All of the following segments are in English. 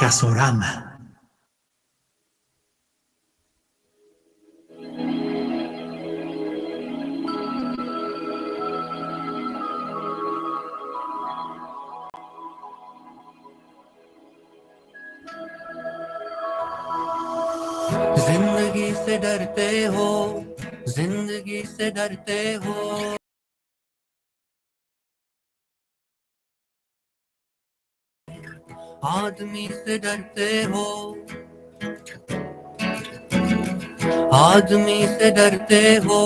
Fracasorama. जिंदगी से डरते हो, जिंदगी से डरते हो, आदमी से डरते हो, आदमी से डरते हो,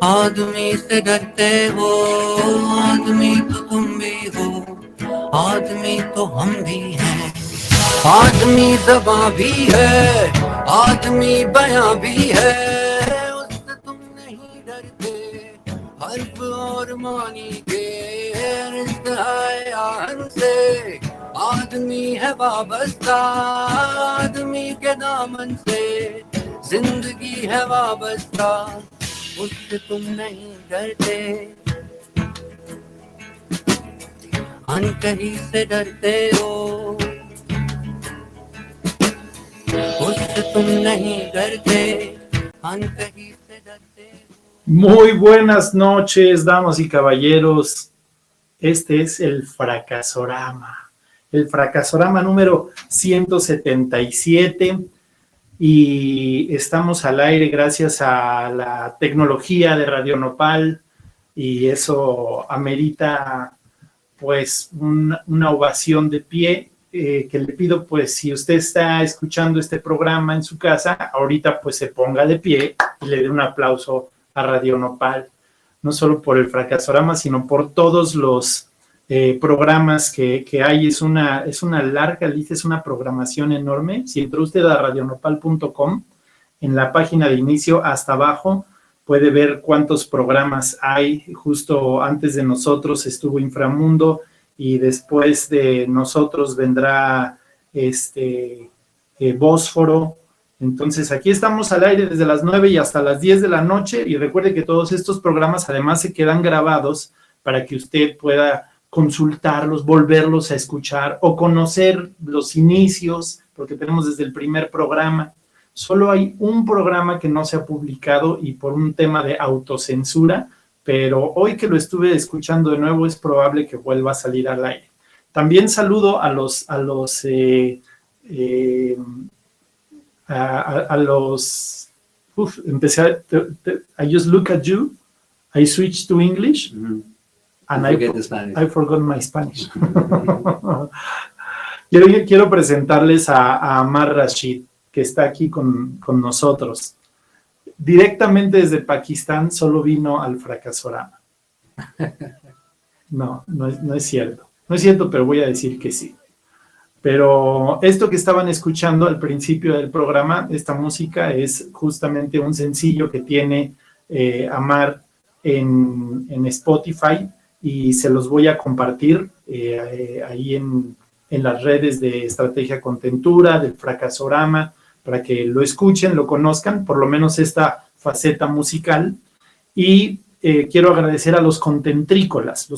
आदमी से डरते हो, आदमी तो तुम भी हो, आदमी तो हम भी हैं, आदमी ज़बां भी है, आदमी बयां भी है, उससे तुम नहीं डरते, हर्फ और मानी के रिश्ता है आहन से, आदमी है वाबस्ता आदमी के दामन से, जिंदगी है वाबस्ता उससे तुम नहीं डरते, अनकही से डरते हो, उससे तुम नहीं डरते, अनकही से डरते हो. Muy buenas noches, damas y caballeros. Este es el Fracasorama. El Fracasorama número 177. Y estamos al aire gracias a la tecnología de Radio Nopal. Y eso amerita, pues, una ovación de pie. Que le pido, pues, si usted está escuchando este programa en su casa, ahorita pues se ponga de pie y le dé un aplauso a Radio Nopal, no solo por el Fracasorama, sino por todos los programas que hay. Es una larga lista, es una programación enorme. Si entra usted a radionopal.com, en la página de inicio hasta abajo, puede ver cuántos programas hay. Justo antes de nosotros estuvo Inframundo, y después de nosotros vendrá Bósforo. Entonces aquí estamos al aire desde las 9 y hasta las 10 de la noche, y recuerde que todos estos programas además se quedan grabados para que usted pueda consultarlos, volverlos a escuchar o conocer los inicios, porque tenemos desde el primer programa. Solo hay un programa que no se ha publicado y por un tema de autocensura, pero hoy que lo estuve escuchando de nuevo es probable que vuelva a salir al aire. También saludo a los I just look at you, I switch to English, and I forgot my Spanish. Quiero presentarles a Ammar Rashid, que está aquí con nosotros. Directamente desde Pakistán, solo vino al Fracasorama. No es cierto. No es cierto, pero voy a decir que sí. Pero esto que estaban escuchando al principio del programa, esta música, es justamente un sencillo que tiene Ammar en Spotify, y se los voy a compartir ahí en las redes de Estrategia Contentura, del Fracasorama, para que lo escuchen, lo conozcan, por lo menos esta faceta musical. Y quiero agradecer a los contentrícolas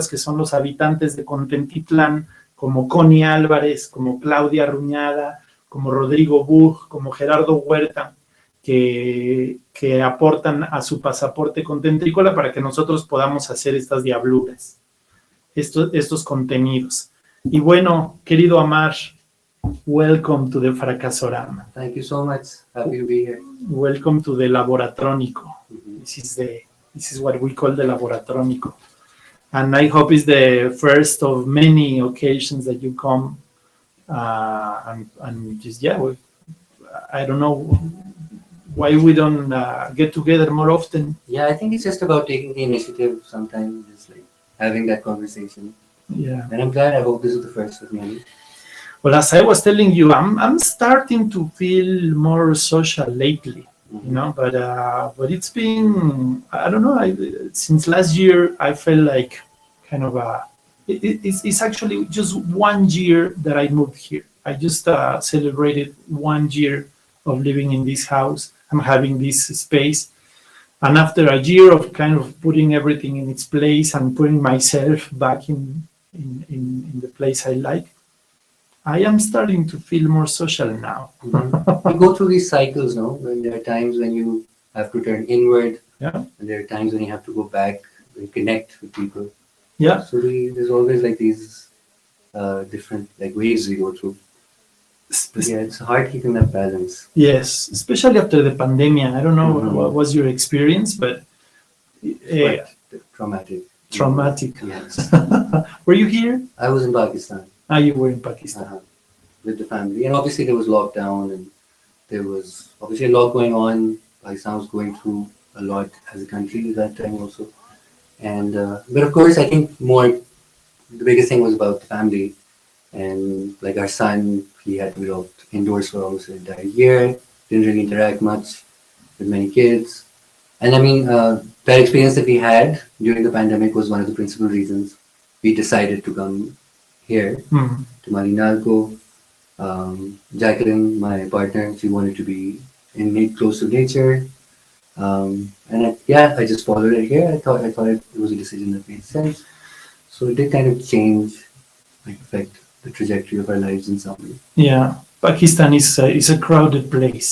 que son los habitantes de Contentitlán, como Connie Álvarez, como Claudia Ruñada, como Rodrigo Bug, como Gerardo Huerta, que aportan a su pasaporte contentrícola para que nosotros podamos hacer estas diabluras, estos contenidos. Y bueno, querido Ammar, welcome to the Fracasorama. Thank you so much. Happy to be here. Welcome to the Laboratrónico. This is what we call the Laboratrónico. And I hope it's the first of many occasions that you come and just, I don't know why we don't get together more often. Yeah, I think it's just about taking the initiative sometimes, just like having that conversation. Yeah. And I'm glad. I hope this is the first of many. Well, as I was telling you, I'm starting to feel more social lately, you know, but it's been, I don't know, since last year, I felt like kind of it's actually just 1 year that I moved here. I just celebrated 1 year of living in this house. I'm having this space. And after a year of kind of putting everything in its place and putting myself back in the place I like, I am starting to feel more social now. You go through these cycles, no? When there are times when you have to turn inward, Yeah. and there are times when you have to go back and connect with people. Yeah. So there's always like these different like waves we go through. But yeah, it's hard keeping that balance. Yes, especially after the pandemic. I don't know Mhm. what was your experience, but Quite traumatic. traumatic. Yes. Were you here? I was in Pakistan You were in Pakistan. with the family, and obviously there was lockdown, and there was obviously a lot going on. Pakistan was going through a lot as a country at that time also, and but of course I think more the biggest thing was about the family, and like our son, he had to be locked indoors for almost an entire year. Didn't really interact much with many kids. And I mean, that experience that we had during the pandemic was one of the principal reasons we decided to come here Mhm. to Malinalco. Jacqueline, my partner, she wanted to be close to nature. I just followed it here. I thought it was a decision that made sense. So it did kind of change, like affect the trajectory of our lives in some way. Yeah, Pakistan is a crowded place.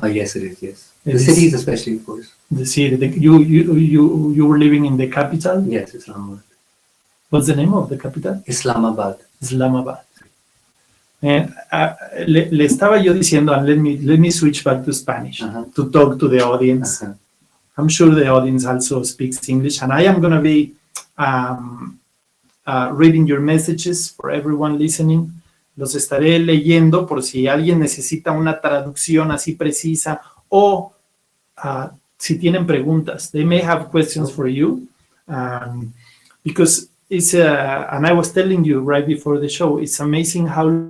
Oh, yes, it is. Yes, It the is. cities, especially, of course. The city. You were living in the capital. Yes, Islamabad. What's the name of the capital? Islamabad. Islamabad. And le estaba yo diciendo, and let me switch back to Spanish to talk to the audience. I'm sure the audience also speaks English, and I am going to be reading your messages for everyone listening. Los estaré leyendo por si alguien necesita una traducción así precisa o si tienen preguntas. They may have questions for you because it's and I was telling you right before the show, it's amazing how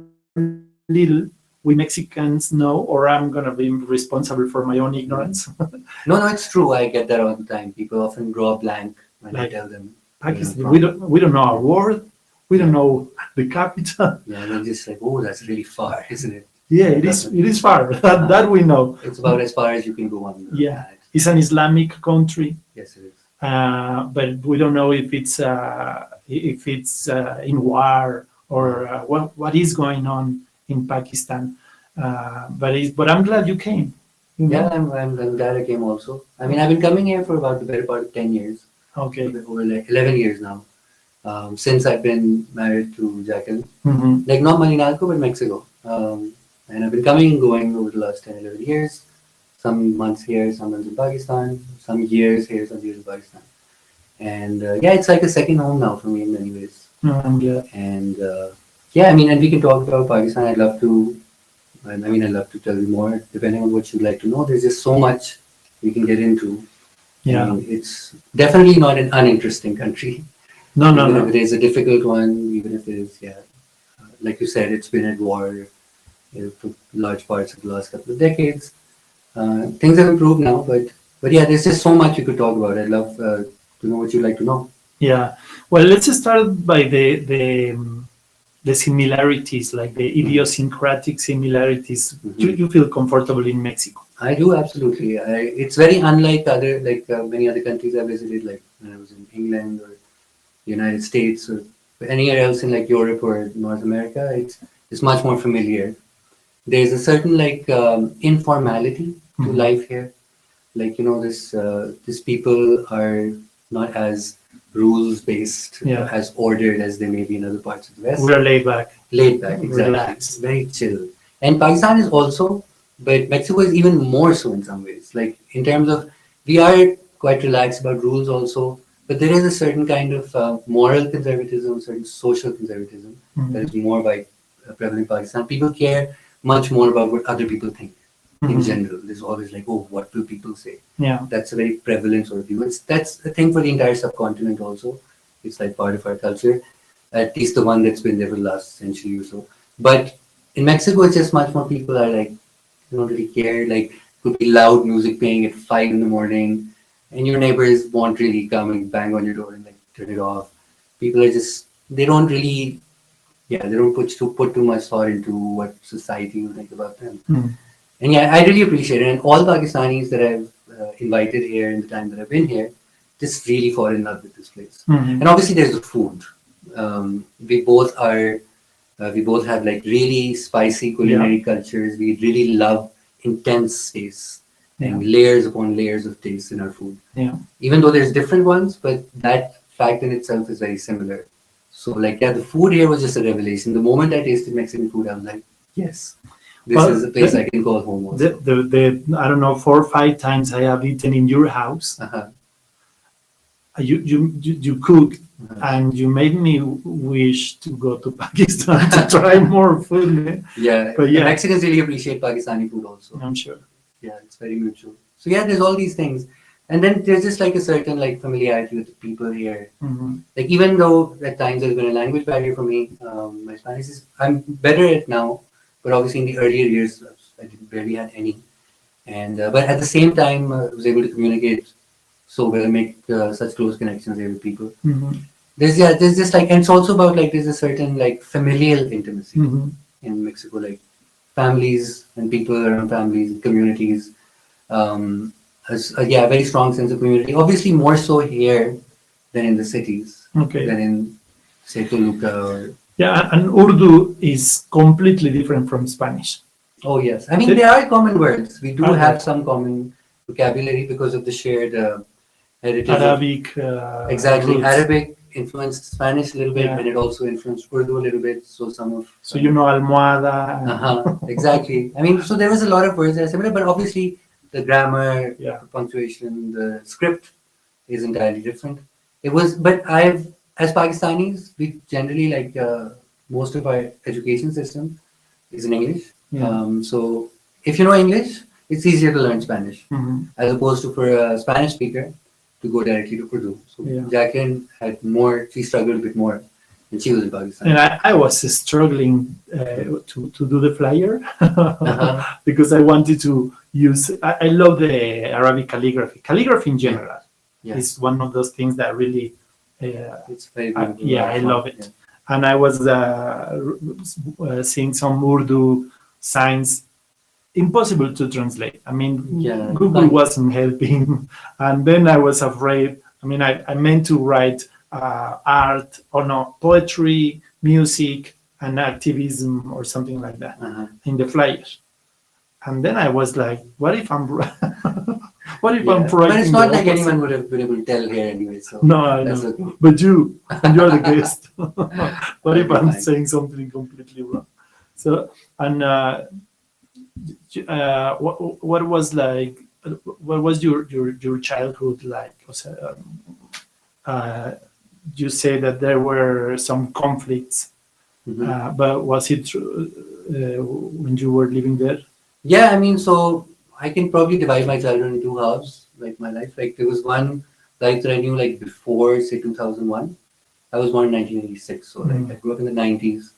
little we Mexicans know, or I'm going to be responsible for my own ignorance. No, it's true. I get that all the time. People often draw a blank when I tell them. Pakistan, we don't know our word. We don't know the capital. Yeah, they're just like, oh, that's really far, isn't it? Yeah, it is far. That we know. It's about as far as you can go on. Yeah, it's an Islamic country. Yes, it is. But we don't know if it's in war or what is going on in Pakistan. But I'm glad you came. You know? Yeah, I'm glad I came also. I mean, I've been coming here for about the better part of 10 years. Okay. Over like 11 years now. Since I've been married to Jacqueline. Mm-hmm. Like not Malinalco, but Mexico. And I've been coming and going over the last 10, 11 years. Some months here, some months in Pakistan, some years here, some years in Pakistan. And it's like a second home now for me in many ways. Yeah. And and we can talk about Pakistan. I'd love to tell you more, depending on what you'd like to know. There's just so much we can get into. Yeah. I mean, it's definitely not an uninteresting country. No. Even if it is a difficult one, even if it is, like you said, it's been at war for large parts of the last couple of decades. Things have improved now, but yeah, there's just so much you could talk about. I'd love to know what you'd like to know. Yeah. Well, let's start by the similarities, like the idiosyncratic similarities. Mhm. You feel comfortable in Mexico? I do, absolutely. It's very unlike many other countries I visited, like when I was in England or the United States or anywhere else in like Europe or North America. It's much more familiar. There's a certain informality to Mhm. life here. Like, these people are not as rules based, as ordered as they may be in other parts of the West. We're laid back. Laid back, exactly. Relaxed. Very chill. And Pakistan is also, but Mexico is even more so in some ways. Like in terms of, we are quite relaxed about rules also, but there is a certain kind of moral conservatism, certain social conservatism that is more prevalent in Pakistan. People care much more about what other people think in general. There's always like, oh, what will people say? Yeah. That's a very prevalent sort of view. That's a thing for the entire subcontinent also. It's like part of our culture, at least the one that's been there for the last century or so. But in Mexico, it's just much more people are like, they don't really care. Like, could be loud music playing at 5 a.m, and your neighbors won't really come and bang on your door and like turn it off. People are just, they don't really, they don't put too much thought into what society will think about them. And I really appreciate it. And all Pakistanis that I've invited here in the time that I've been here, just really fall in love with this place. And obviously there's the food. We both are We both have like really spicy culinary cultures. We really love intense tastes and layers upon layers of taste in our food. Yeah. Even though there's different ones, but that fact in itself is very similar. So like, yeah, the food here was just a revelation. The moment I tasted Mexican food, I was like, yes, this is a place I can call home also. I don't know, 4 or 5 times I have eaten in your house. You cooked, and you made me wish to go to Pakistan to try more food. Yeah, but the Mexicans really appreciate Pakistani food also. I'm sure. Yeah, it's very mutual. So yeah, there's all these things. And then there's just like a certain like familiarity with the people here. Like even though at times there's been a language barrier for me, my Spanish is, I'm better at now, but obviously in the earlier years I barely had any. And but at the same time I was able to communicate so well and make such close connections here with people. There's just like, and it's also about like there's a certain like familial intimacy in Mexico, like families and people around families, communities. A very strong sense of community. Obviously, more so here than in the cities. Than in, say, Toluca. Or... Yeah, and Urdu is completely different from Spanish. Oh yes, I mean there are common words. We do have some common vocabulary because of the shared heritage. Arabic. Exactly, roots. Arabic influenced Spanish a little bit, and it also influenced Urdu a little bit. So some of. So you know almohada. Exactly. I mean, so there was a lot of words that are similar, but obviously. The grammar, the punctuation, the script is entirely different. It was, but as Pakistanis, we generally like most of our education system is in English. So if you know English, it's easier to learn Spanish as opposed to for a Spanish speaker to go directly to Urdu. So Jacqueline had more, she struggled a bit more when she was in Pakistan. And I was struggling to do the flyer because I wanted to use, I love the Arabic calligraphy. Calligraphy in general is one of those things that really, it's very beautiful. I love it. And I was seeing some Urdu signs, impossible to translate. I mean, Google wasn't helping. And then I was afraid, I mean, I meant to write art, or no, poetry, music, and activism, or something like that in the flyers. And then I was like, what if I'm what if I'm writing? But it's not like anyone would have been able to tell here anyway. So no, I know. Okay. But you're the guest. What if I'm saying something completely wrong? So, and what was like? What was your childhood like? You say that there were some conflicts, but was it true when you were living there? Yeah, I mean, so I can probably divide my childhood into 2 halves, like my life. Like there was one life that I knew like before, say 2001. I was born in 1986, so like I grew up in the 90s.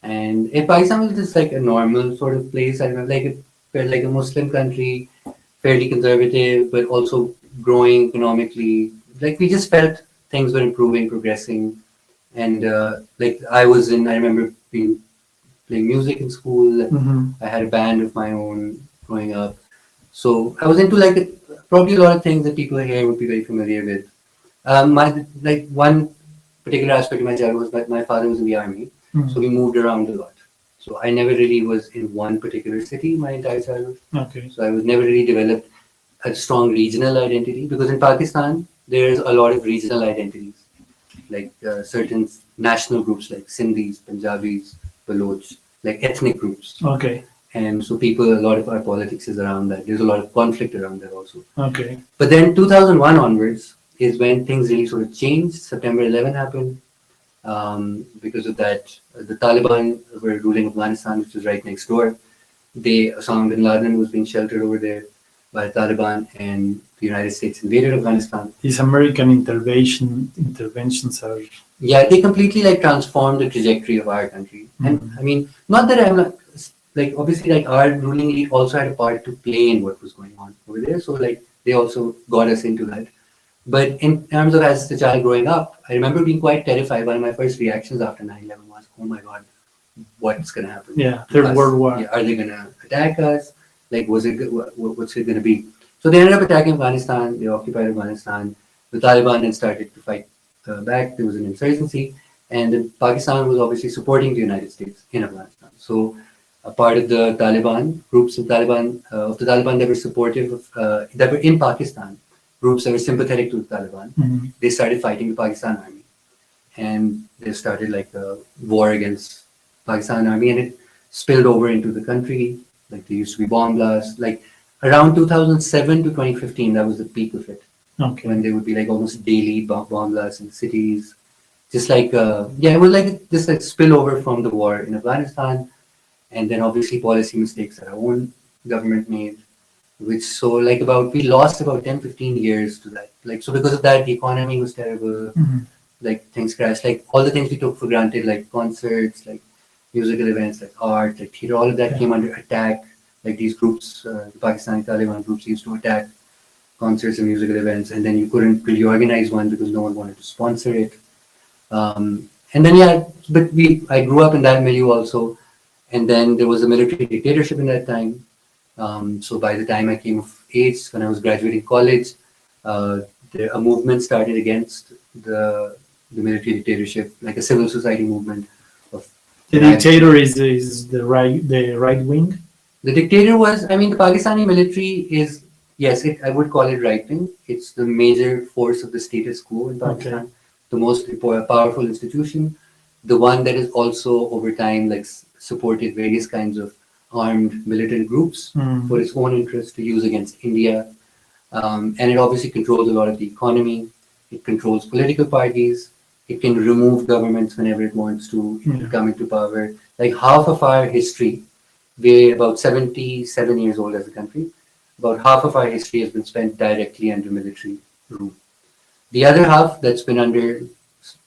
And Pakistan was just like a normal sort of place. I remember like it felt like a Muslim country, fairly conservative, but also growing economically. Like we just felt things were improving, progressing. And like I remember playing music in school. I had a band of my own growing up. So I was into like probably a lot of things that people here would be very familiar with. One particular aspect of my childhood was that my father was in the army. So we moved around a lot. So I never really was in one particular city my entire childhood. So I was never really developed a strong regional identity, because in Pakistan, there's a lot of regional identities, like certain national groups like Sindhis, Punjabis, Baloch, like ethnic groups. And so a lot of our politics is around that. There's a lot of conflict around that also. But then 2001 onwards is when things really sort of changed. September 11 happened. Because of that, the Taliban were ruling Afghanistan, which was right next door. Osama bin Laden was being sheltered over there by the Taliban, and the United States invaded Afghanistan. These American interventions are... Yeah, they completely like transformed the trajectory of our country. And I mean, not that I'm not, like obviously like our ruling elite also had a part to play in what was going on over there. So like they also got us into that. But in terms of as a child growing up, I remember being quite terrified. One of my first reactions after 9/11 was, oh my God, what's going to happen? Yeah, Third World War. Yeah, are they going to attack us? Like, what's it going to be? So they ended up attacking Afghanistan. They occupied Afghanistan. The Taliban then started to fight back. There was an insurgency. and Pakistan was obviously supporting the United States in Afghanistan. So a part of the Taliban, groups of the Taliban that were supportive of, that were in Pakistan, groups that were sympathetic to the Taliban, they started fighting the Pakistan army, and they started like a war against Pakistan army, and it spilled over into the country. Like there used to be bomb blasts, like around 2007 to 2015, that was the peak of it. Okay. When there would be like almost daily bomb blasts in cities. Just like, yeah, it was like just like spillover from the war in Afghanistan. And then obviously policy mistakes that our own government made, which so like we lost about 10, 15 years to that. Like, so because of that, the economy was terrible, like things crashed, like all the things we took for granted, like concerts, like musical events, like art, like theater, all of that came under attack. Like these groups, the Pakistani Taliban groups used to attack concerts and musical events, and then you couldn't really organize one because no one wanted to sponsor it. And then but I grew up in that milieu also, and then there was a military dictatorship in that time. So by the time I came of age, when I was graduating college, a movement started against the military dictatorship, like a civil society movement. The dictator is the right wing. The dictator was, I mean, the Pakistani military is, yes, I would call it right wing. It's the major force of the status quo in Pakistan, the most powerful institution, the one that is also over time like supported various kinds of armed militant groups for its own interest to use against India. And it obviously controls a lot of the economy. It controls political parties. It can remove governments whenever it wants to come into power. Like half of our history, we're about 77 years old as a country. About half of our history has been spent directly under military rule. The other half that's been under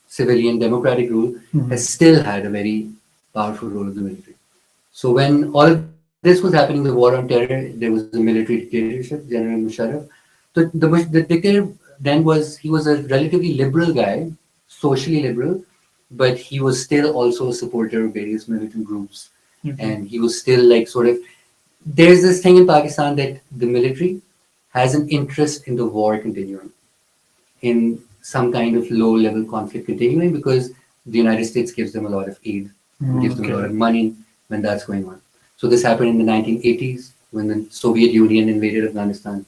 civilian democratic rule has still had a very powerful role of the military. So when all of this was happening, the war on terror, there was a military dictatorship, General Musharraf. So the dictator then he was a relatively liberal guy, socially liberal, but he was still also a supporter of various militant groups. And he was still like there's this thing in Pakistan that the military has an interest in the war continuing, in some kind of low-level conflict continuing, because the United States gives them a lot of aid, gives them a lot of money when that's going on. So this happened in the 1980s when the Soviet Union invaded Afghanistan,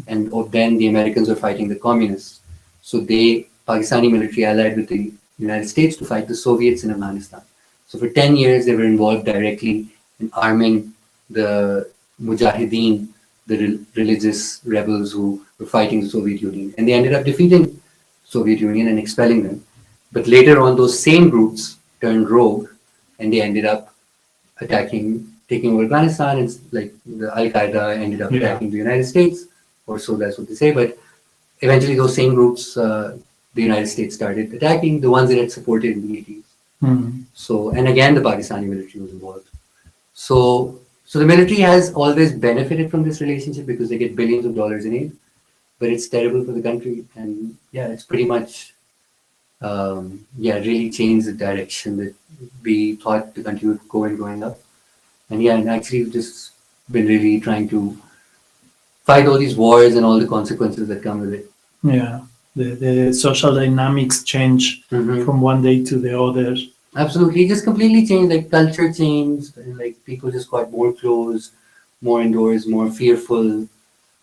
and then the Americans were fighting the communists. So Pakistani military allied with the United States to fight the Soviets in Afghanistan. So for 10 years, they were involved directly in arming the Mujahideen, the religious rebels who were fighting the Soviet Union. And they ended up defeating Soviet Union and expelling them. But later on, those same groups turned rogue, and they ended up taking over Afghanistan. It's like the Al-Qaeda ended up attacking the United States, or so that's what they say. But eventually those same groups, the United States started attacking the ones that had supported in the 80s. So, and again, the Pakistani military was involved. So the military has always benefited from this relationship because they get billions of dollars in aid, but it's terrible for the country. And it's pretty much, really changed the direction that we thought the country would go in growing up. And actually we've just been really trying to fight all these wars and all the consequences that come with it. Yeah, the social dynamics change from one day to the other. Absolutely, just completely changed. Like culture changed, and like people just got more closed, more indoors, more fearful.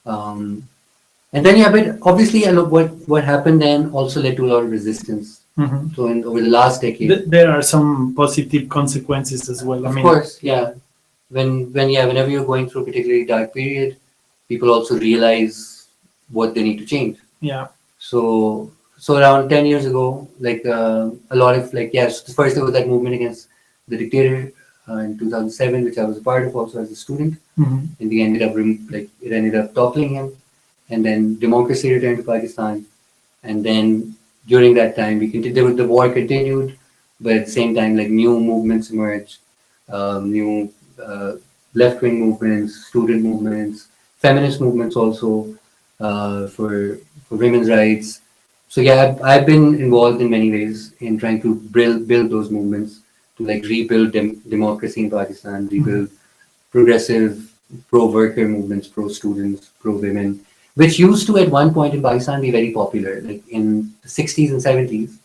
And then but obviously, what happened then also led to a lot of resistance. So over the last decade, there are some positive consequences as well. Of course, yeah. Whenever you're going through a particularly dark period, people also realize what they need to change. Yeah. So around 10 years ago, like a lot of first there was that movement against the dictator in 2007, which I was a part of also as a student, and we ended up toppling him, and then democracy returned to Pakistan, and then during that time the war continued, but at the same time like new movements emerged, new left-wing movements, student movements, feminist movements also for women's rights. So I've been involved in many ways in trying to build those movements to like rebuild democracy in Pakistan, rebuild progressive pro-worker movements, pro-students, pro-women, which used to at one point in Pakistan be very popular. Like in the 60s and 70s,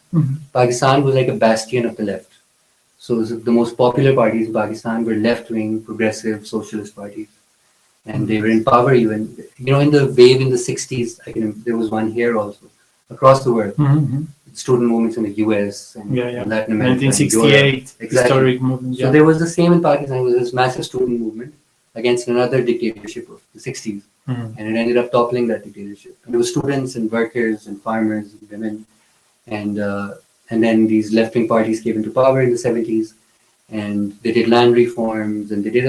Pakistan was like a bastion of the left. So the most popular parties in Pakistan were left-wing, progressive, socialist parties. And they were in power even, in the wave in the 60s, there was one here also, across the world. Student movements in the US and Latin America. 1968, exactly. historic movement. So there was the same in Pakistan. It was this massive student movement against another dictatorship of the 60s. And it ended up toppling that dictatorship. And there were students and workers and farmers and women. And then these left-wing parties came into power in the 70s. And they did land reforms and they did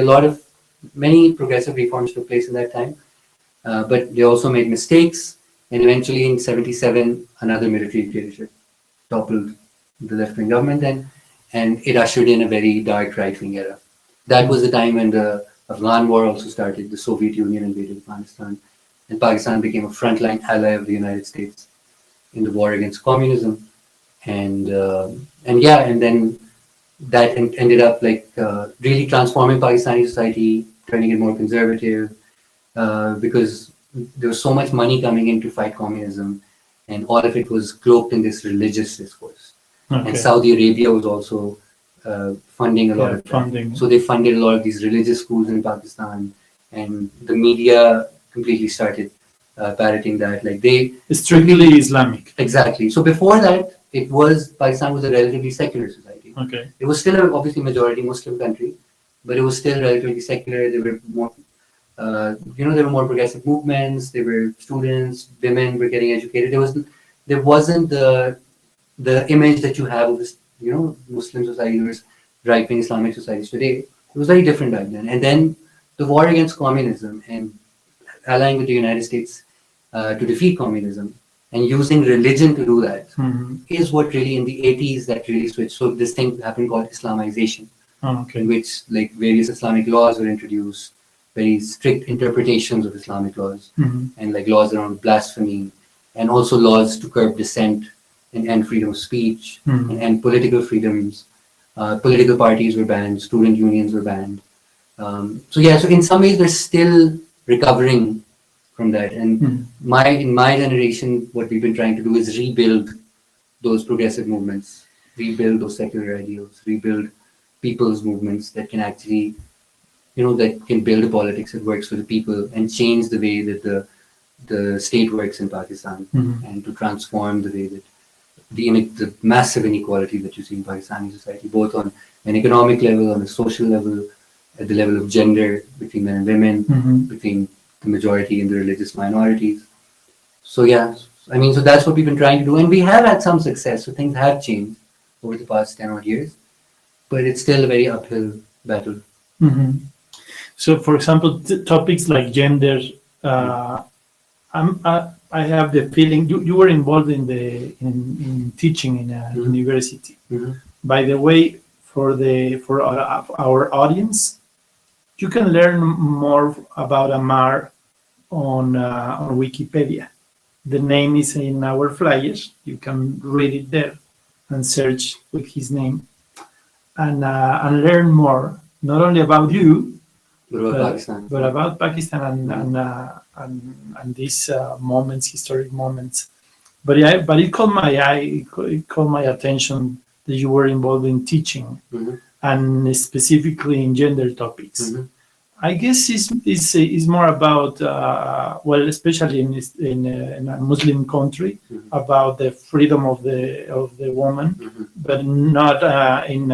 many progressive reforms took place in that time. But they also made mistakes. And eventually in 77, another military dictatorship toppled the left-wing government and it ushered in a very dark right-wing era. That was the time when the Afghan war also started. The Soviet Union invaded Afghanistan and Pakistan became a frontline ally of the United States in the war against communism. And then that ended up really transforming Pakistani society, turning it more conservative, because there was so much money coming in to fight communism, and all of it was cloaked in this religious discourse. Okay. And Saudi Arabia was also funding a lot of funding. So they funded a lot of these religious schools in Pakistan, and the media completely started parroting that. It's strictly Islamic. Exactly. So before that, Pakistan was a relatively secular society. Okay. It was still obviously majority Muslim country, but it was still relatively secular. There were more, there were more progressive movements. There were students, women were getting educated. There wasn't the image that you have of this, Muslim society versus right-wing Islamic societies today. It was very different back then. And then the war against communism and allying with the United States to defeat communism and using religion to do that is what really in the 80s that really switched. So this thing happened called Islamization, in which various Islamic laws were introduced, very strict interpretations of Islamic laws, and laws around blasphemy, and also laws to curb dissent and end freedom of speech and end political freedoms. Political parties were banned, student unions were banned. So in some ways we're still recovering from that. And in my generation, what we've been trying to do is rebuild those progressive movements, rebuild those secular ideals, rebuild people's movements that can actually, that can build a politics that works for the people and change the way that the state works in Pakistan, and to transform the way that the massive inequality that you see in Pakistani society, both on an economic level, on a social level, at the level of gender between men and women, between the majority and the religious minorities. So so that's what we've been trying to do, and we have had some success. So things have changed over the past 10 odd years, but it's still a very uphill battle. So, for example, topics like gender, I have the feeling you were involved in teaching in a university. By the way, for our audience, you can learn more about Ammar on Wikipedia. The name is in our flyers. You can read it there and search with his name and learn more, not only about you, but about Pakistan and these historic moments. But it caught my attention that you were involved in teaching, and specifically in gender topics. I guess it's more about especially in a Muslim country, about the freedom of the woman, but not in.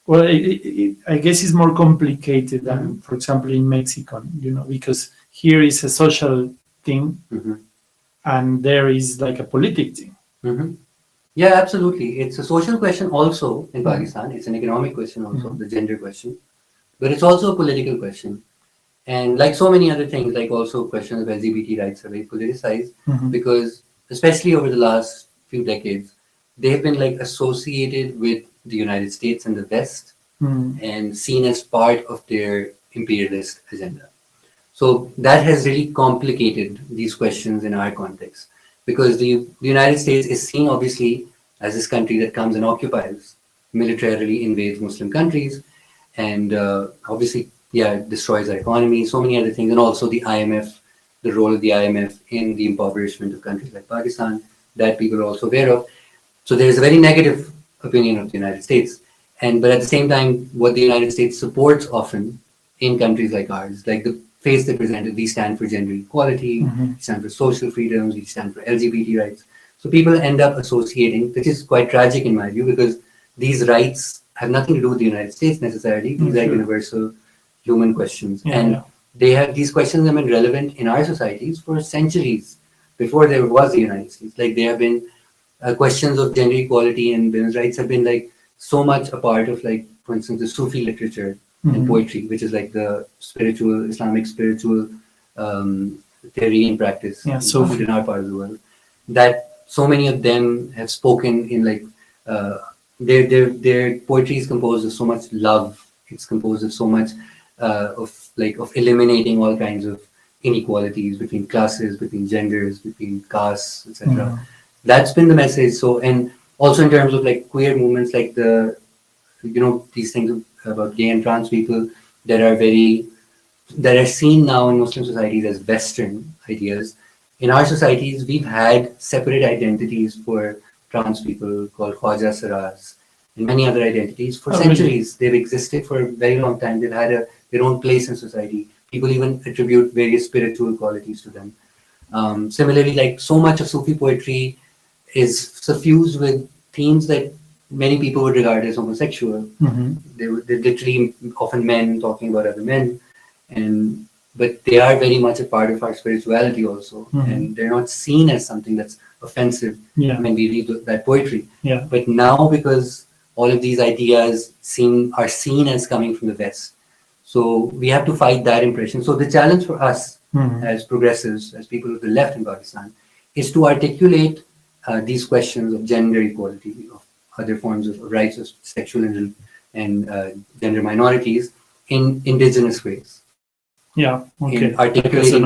I guess it's more complicated than, for example, in Mexico, because here is a social thing, and there is a politic thing. Yeah, absolutely. It's a social question also in Pakistan. It's an economic question also, the gender question. But it's also a political question. And like so many other things, like also questions of LGBT rights are very politicized, because especially over the last few decades, they have been associated with the United States and the West and seen as part of their imperialist agenda. So that has really complicated these questions in our context, because the United States is seen obviously as this country that comes and occupies, militarily invades Muslim countries, and obviously, destroys our economy, so many other things, and also the IMF, the role of the IMF in the impoverishment of countries like Pakistan, that people are also aware of. So there is a very negative opinion of the United States. But at the same time, what the United States supports often in countries like ours, like the face they presented, we stand for gender equality, we stand for social freedoms, we stand for LGBT rights. So people end up associating, which is quite tragic in my view, because these rights have nothing to do with the United States necessarily. These are universal human questions. These questions have been relevant in our societies for centuries before there was the United States. Like there have been questions of gender equality and women's rights have been like so much a part of, like, for instance, the Sufi literature and poetry, which is like the spiritual, Islamic spiritual theory and practice in our part of the world. That so many of them have spoken in like their poetry is composed of so much love. It's composed of so much of eliminating all kinds of inequalities between classes, between genders, between castes, etc. That's been the message. So, and also in terms of like queer movements, like these things about gay and trans people that are seen now in Muslim societies as Western ideas. In our societies, we've had separate identities for trans people called Khwaja Saras and many other identities for centuries. They've existed for a very long time. They've had their own place in society. People even attribute various spiritual qualities to them. Similarly, like so much of Sufi poetry is suffused with themes that many people would regard as homosexual. They're literally often men talking about other men, but they are very much a part of our spirituality also, and they're not seen as something that's offensive when we read that poetry. But now, because all of these ideas are seen as coming from the West, so we have to fight that impression. So the challenge for us as progressives, as people of the left in Pakistan, is to articulate these questions of gender equality, of other forms of rights of sexual and gender minorities in indigenous ways. In articulating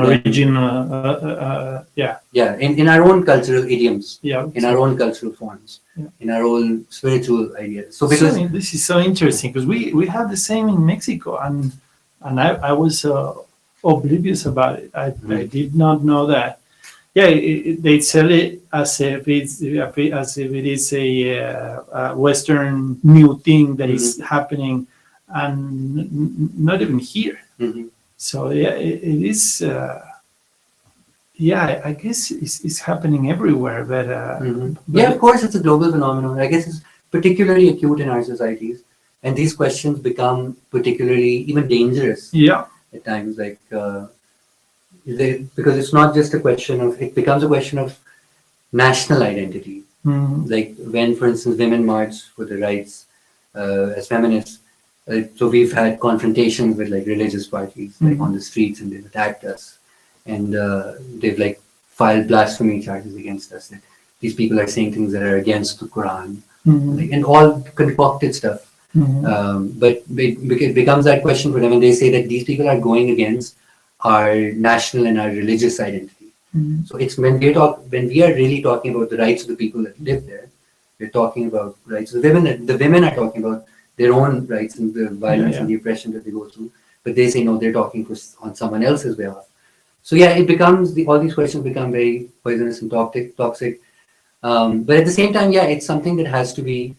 in our own cultural idioms, in our own cultural forms, in our own spiritual ideas. So because this is so interesting, because we have the same in Mexico, and I was oblivious about it. I did not know that. They sell it as if it is a Western new thing that is happening, and not even here. So it is. I guess it's happening everywhere. But of course, it's a global phenomenon. I guess it's particularly acute in our societies, and these questions become particularly even dangerous. At times, like. Because it's not just a question of, it becomes a question of national identity. Like when, for instance, women march for the rights as feminists, so we've had confrontations with like religious parties like on the streets, and they've attacked us, and they've like filed blasphemy charges against us. That these people are saying things that are against the Quran, and all concocted stuff. But it becomes that question for them, and they say that these people are going against our national and our religious identity. So it's when we are really talking about the rights of the people that live there, we're talking about rights of the women. The women are talking about their own rights and the violence and the oppression that they go through, but they say no, they're talking on someone else's behalf. So it becomes all these questions become very poisonous and toxic. But at the same time, it's something that has to be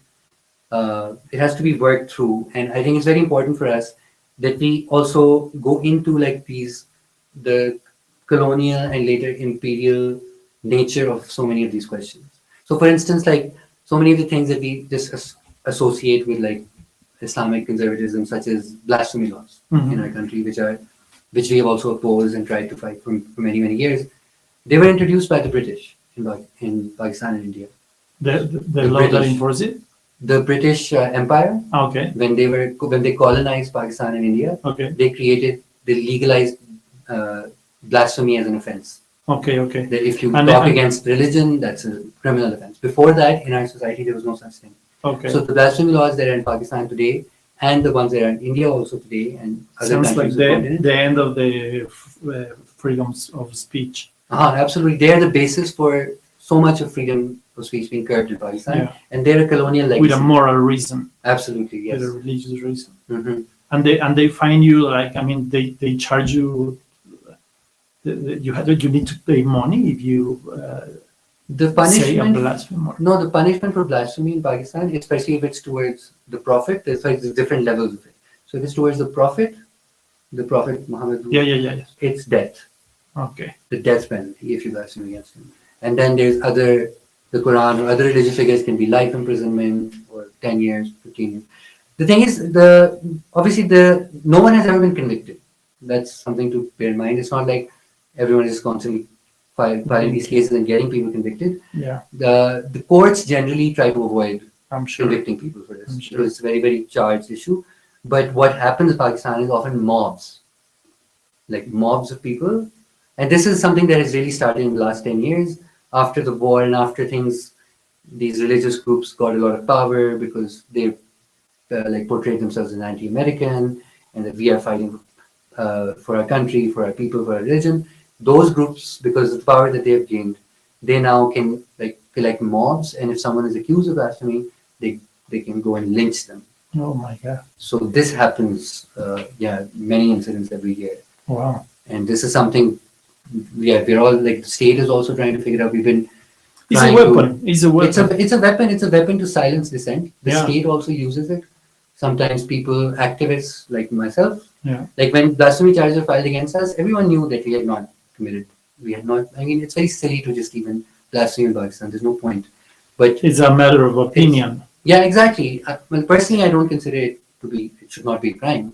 worked through, and I think it's very important for us that we also go into like the colonial and later imperial nature of so many of these questions. So for instance, like so many of the things that we just associate with like Islamic conservatism, such as blasphemy laws in our country, which we have also opposed and tried to fight for many, many years, they were introduced by the British in Pakistan and India. The law that enforces it? The British Empire, when they colonized Pakistan and India, they legalized blasphemy as an offense. That if you talk against religion, that's a criminal offense. Before that, in our society, there was no such thing. So the blasphemy laws that are in Pakistan today, and the ones that are in India also today, and other countries like the end of the freedoms of speech. Absolutely, they are the basis for so much of freedom of speech being curbed in Pakistan, and they're a colonial legacy. With a moral reason. Absolutely, yes. With a religious reason. And they find you like, I mean, they charge you. You need to pay money if you The say a punishment, blasphemer? no, the punishment for blasphemy in Pakistan, especially if it's towards the Prophet, there's like the different levels of it. So if it's towards the Prophet Muhammad, Yeah. it's death, Okay. the death penalty if you blaspheme against him. And then there's other, the Quran or other religious figures can be life imprisonment or 10 years, 15 years. The thing is, obviously no one has ever been convicted. That's something to bear in mind. It's not like everyone is constantly filing these cases and getting people convicted. Yeah, The courts generally try to avoid I'm sure. convicting people for this I'm sure. because it's a very, very charged issue. But what happens in Pakistan is often mobs, like mobs of people. And this is something that has really started in the last 10 years after the war and after things, these religious groups got a lot of power because they like portrayed themselves as anti-American and that we are fighting for our country, for our people, for our religion. Those groups, because of the power that they have gained, they now can like collect mobs, and if someone is accused of blasphemy, they can go and lynch them. Oh my God. So this happens, many incidents every year, Wow. and this is something, we're all like the state is also trying to figure out. We've been It's a trying weapon. It's a weapon. It's a weapon. It's a weapon to silence dissent. The Yeah. state also uses it. Sometimes people, activists like myself, Yeah. like when blasphemy charges were filed against us, everyone knew that we had not committed. We had not. I mean, it's very silly to just even blaspheme in Pakistan. There's no point. But It's a matter of opinion. yeah, exactly. Well, personally, I don't consider it to be. It should not be a crime.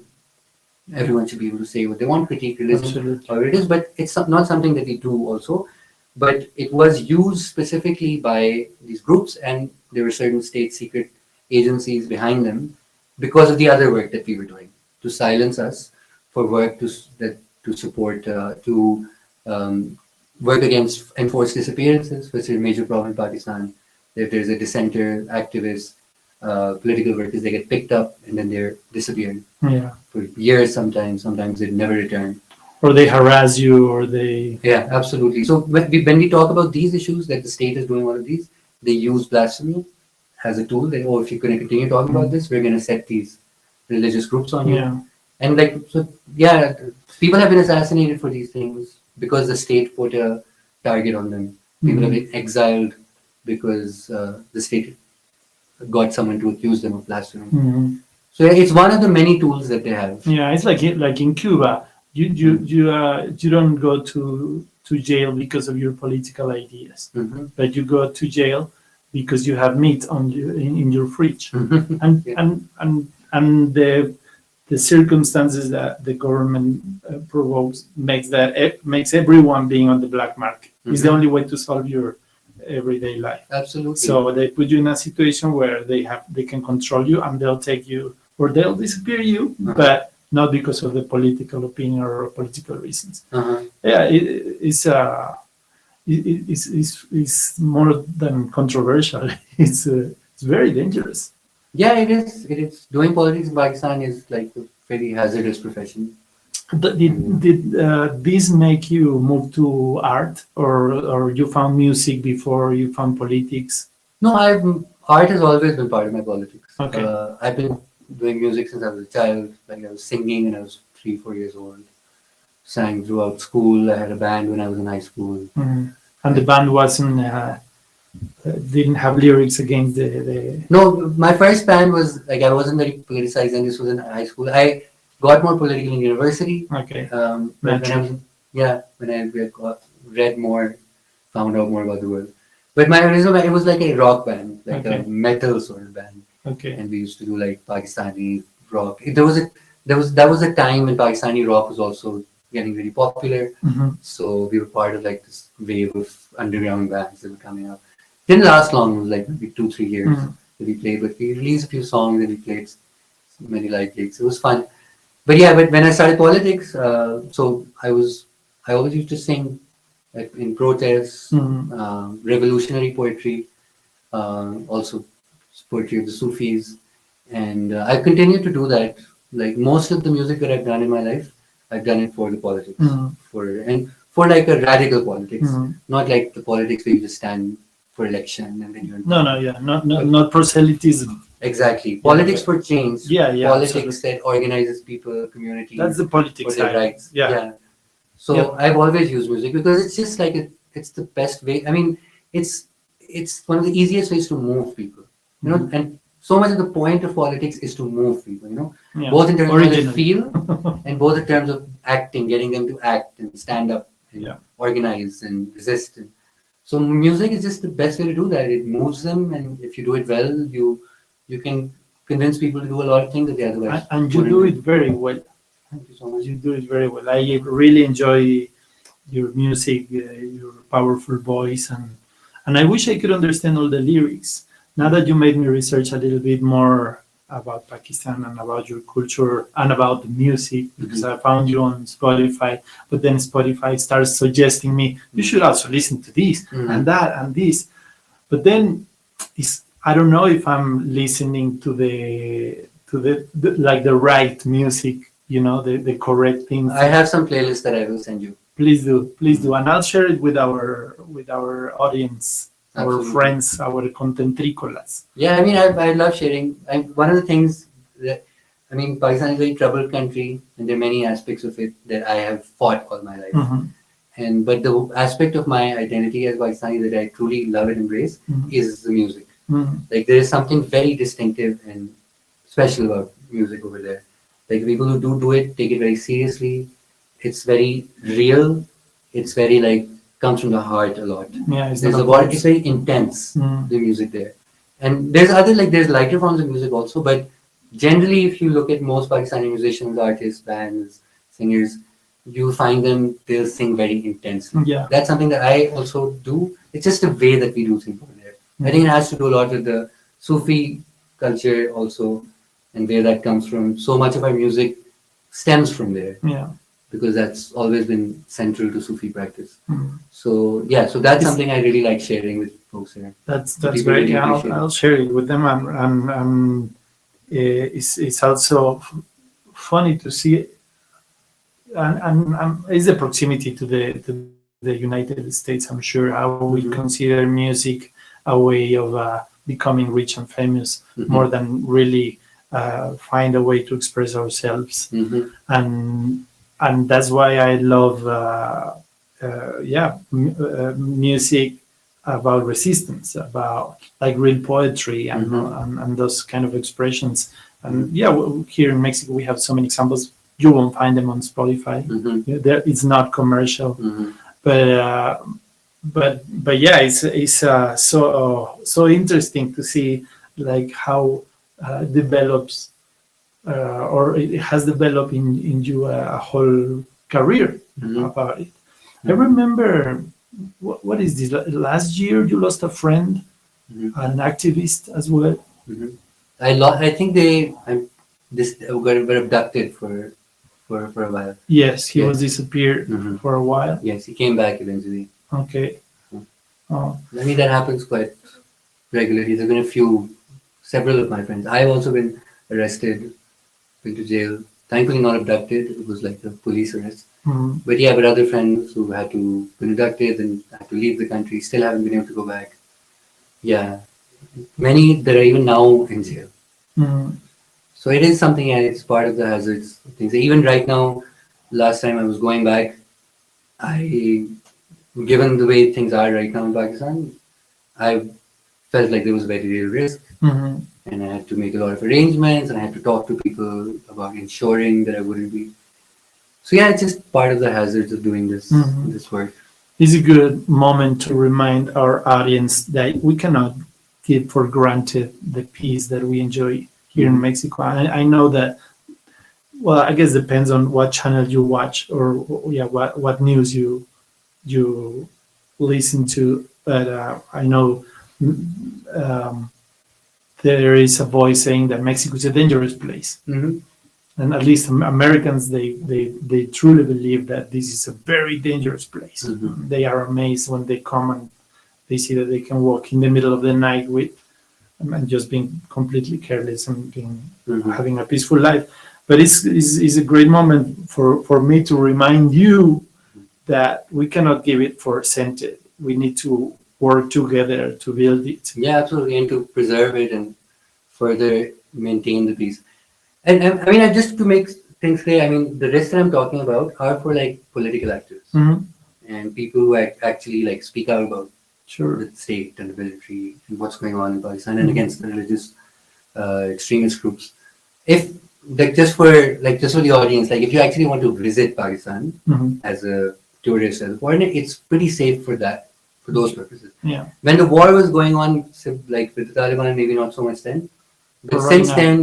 Everyone should be able to say what they want, critique religion, Absolutely. or it is. But it's not something that we do also. But it was used specifically by these groups, and there were certain state secret agencies behind them because of the other work that we were doing to silence us, for work to support work against enforced disappearances, which is a major problem in Pakistan. If there's a dissenter, activist, political workers, they get picked up and then they're disappeared Yeah. for years. Sometimes they never return. Or they harass you, or they. Yeah, absolutely. So when we talk about these issues, that the state is doing all of these, they use blasphemy as a tool. That, oh, if you're going to continue talking about this, we're going to set these religious groups on you. Yeah. And like, so yeah, people have been assassinated for these things because the state put a target on them. People have been exiled because the state got someone to accuse them of blasphemy. Mhm. So yeah, it's one of the many tools that they have. Yeah, it's like in Cuba. You don't go to jail because of your political ideas, Mhm. but you go to jail because you have meat on in your fridge, Mhm. and Yeah. and the circumstances that the government provokes makes everyone being on the black market. It's the only way to solve your everyday life. Absolutely. So they put you in a situation where they can control you, and they'll take you, or they'll disappear you, but not because of the political opinion or political reasons. Yeah, it's more than controversial. It's very dangerous. Yeah, it is. It is. Doing politics in Pakistan is like a very hazardous profession. Did this make you move to art, or you found music before you found politics? No, art has always been part of my politics. Okay. I've been doing music since I was a child. Like I was singing when I was 3-4 years old. Sang throughout school. I had a band when I was in high school. Mhm. And the band wasn't didn't have lyrics against the. No, my first band was like I wasn't very politicized, and this was in high school. I got more political in university. Okay. When I was, when I read more, found out more about the world. But my original band, it was like a rock band, like a metal sort of band. Okay. And we used to do like Pakistani rock. That was a time when Pakistani rock was also getting really popular. Mhm. So we were part of like this wave of underground bands that were coming up. Didn't last long, it was like maybe 2-3 years that we played, but we released a few songs and we played many live gigs. It was fun. But yeah, but when I started politics, so I always used to sing like, in protests, revolutionary poetry, also poetry of the Sufis, and I continue to do that. Like most of the music that I've done in my life, I've done it for the politics, for like a radical politics, not like the politics where you just stand for election and then you're not proselytism. Exactly, politics for change. Yeah, politics absolutely. that organizes people, community. That's the politics for their side. rights. Yeah. So I've always used music because it's just like it's the best way. I mean, it's one of the easiest ways to move people, you know, and so much of the point of politics is to move people, you know, Yeah. both in terms of how they Originally. feel and both in terms of acting, getting them to act and stand up and Yeah. organize and resist. And so music is just the best way to do that. It moves them, and if you do it well, you can convince people to do a lot of things that they otherwise And you wouldn't do it very well. Thank you so much. You do it very well. I really enjoy your music, your powerful voice, and I wish I could understand all the lyrics. Now that you made me research a little bit more about Pakistan and about your culture and about the music, because I found you on Spotify, but then Spotify starts suggesting me, you should also listen to this and that and this. But then I don't know if I'm listening to the like the right music, you know, the correct things. I have some playlists that I will send you. Please do, and I'll share it with our audience, our Absolutely. friends, our contentricolas. Yeah, I mean, I love sharing. One of the things that, I mean, Pakistan is a very troubled country, and there are many aspects of it that I have fought all my life. Mhm. But the aspect of my identity as Pakistani that I truly love and embrace is the music. Like there is something very distinctive and special about music over there. Like the people who do it take it very seriously. It's very real. It's very like comes from the heart a lot. Yeah, it's There's not a lot. It's very intense. The music there, and there's lighter forms of music also. But generally, if you look at most Pakistani musicians, artists, bands, singers, you find them they'll sing very intensely. Yeah. That's something that I also do. It's just a way that we do things over there. I think it has to do a lot with the Sufi culture also, and where that comes from. So much of our music stems from there Yeah. because that's always been central to Sufi practice. Mhm. So yeah, so that's something I really like sharing with folks here. That's People great. really Yeah, appreciate it. I'll share it with them, and it's also funny to see, and it's the proximity to the United States. I'm sure how we consider music a way of becoming rich and famous more than really find a way to express ourselves, and that's why I love music about resistance, about like real poetry and those kind of expressions. And yeah, here in Mexico we have so many examples. You won't find them on Spotify. It's not commercial, but yeah, it's so interesting to see like how develops or it has developed in you a whole career about it. I remember, what is this? Last year you lost a friend, an activist as well. I think were abducted for a while. Yes, he Yeah. was disappeared for a while. Yes, he came back eventually. Okay. Oh, I mean that happens quite regularly. There've been several of my friends. I've also been arrested, been to jail. Thankfully not abducted. It was like a police arrest. But yeah, but other friends who had to been abducted and had to leave the country still haven't been able to go back. Yeah, many that are even now in jail. So it is something. It's part of the hazards of things. Even right now, last time I was going back, given the way things are right now in Pakistan, I felt like there was a very real risk, and I had to make a lot of arrangements, and I had to talk to people about ensuring that I wouldn't be. So yeah, it's just part of the hazards of doing this work. it's a good moment to remind our audience that we cannot take for granted the peace that we enjoy here in Mexico. I know that, well, I guess depends on what channel you watch or what news you listen to. But I know there is a voice saying that Mexico is a dangerous place. And at least Americans, they truly believe that this is a very dangerous place. They are amazed when they come and they see that they can walk in the middle of the night and just being completely careless and having a peaceful life. But it's a great moment for me to remind you that we cannot give it for granted. We need to work together to build it. Yeah, absolutely, and to preserve it and further maintain the peace. And I mean, just to make things clear, I mean, the risks that I'm talking about are for like political actors and people who actually like speak out about Sure. the state and the military and what's going on in Pakistan and against the religious extremist groups. If just for the audience, like if you actually want to visit Pakistan as a tourist, as a foreigner, it's pretty safe for those purposes. Yeah. When the war was going on, like with the Taliban, maybe not so much then. But Right since now. then,